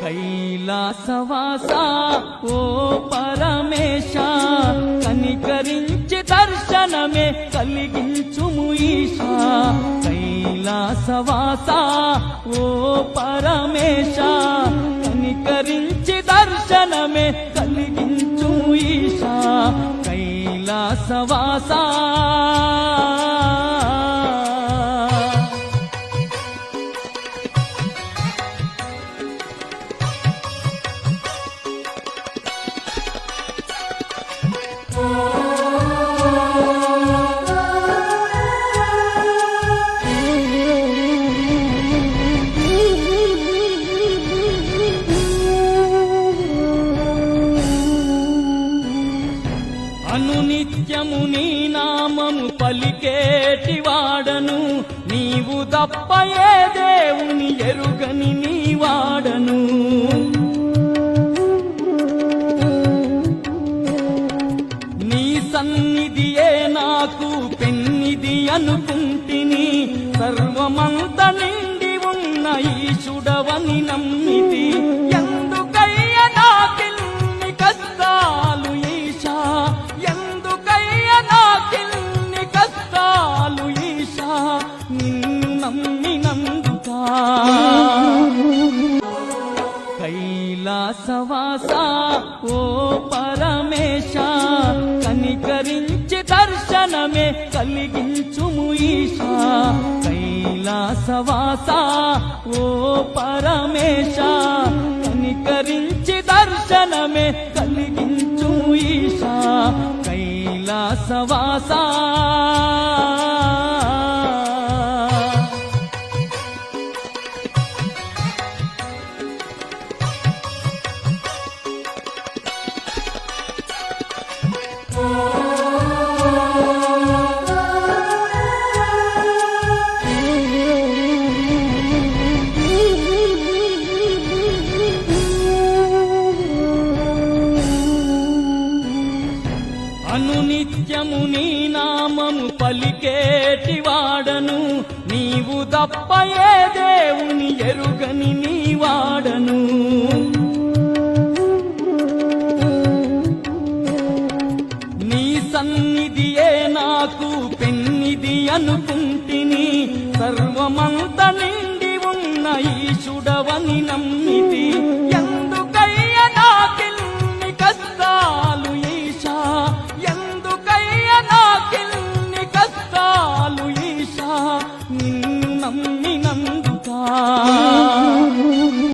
కైలాసవాస ఓ పరమేశ కనికరించి దర్శనమే కలిగించుము ఈశా కైలాసవాస ఓ పరమేశ కనికరించి దర్శనమే కలిగించుము ఈశా కైలాసవాస అనునిత్యము నీ నామము పలికేటి వాడను నీవు తప్ప ఏ దేవుని ఎరుగని నీ వాడను నీ సన్నిధియే నాకు పెన్నిది అనుకుంటిని సర్వమంత నిండి ఉన్న ఈశుడవని నమ్మితి ఎందుకయ్య నాకిన్ని కష్టాలు ఈశా ఎందుకయ్య నాకిన్ని కష్టాలు ఈశా నిన్ను నమ్మినందుక కైలాసవాస ఓ పరమేశ కనికరించి దర్శనమే కలిగించుము ఈశా కైలాసవాస ఓ పరమేశ కనికరించి దర్శనమే కలిగించుము ఈశా కైలాసవాస అనునిత్యము నీ నామము పలికేటి వాడను నీవు తప్ప ఏ దేవుని ఎరుగని నీ వాడను నీ సన్నిధియే నాకు పెన్నిది అనుకుంటిని సర్వమంత నిండి ఉన్న ఈశుడవని నమ్మితి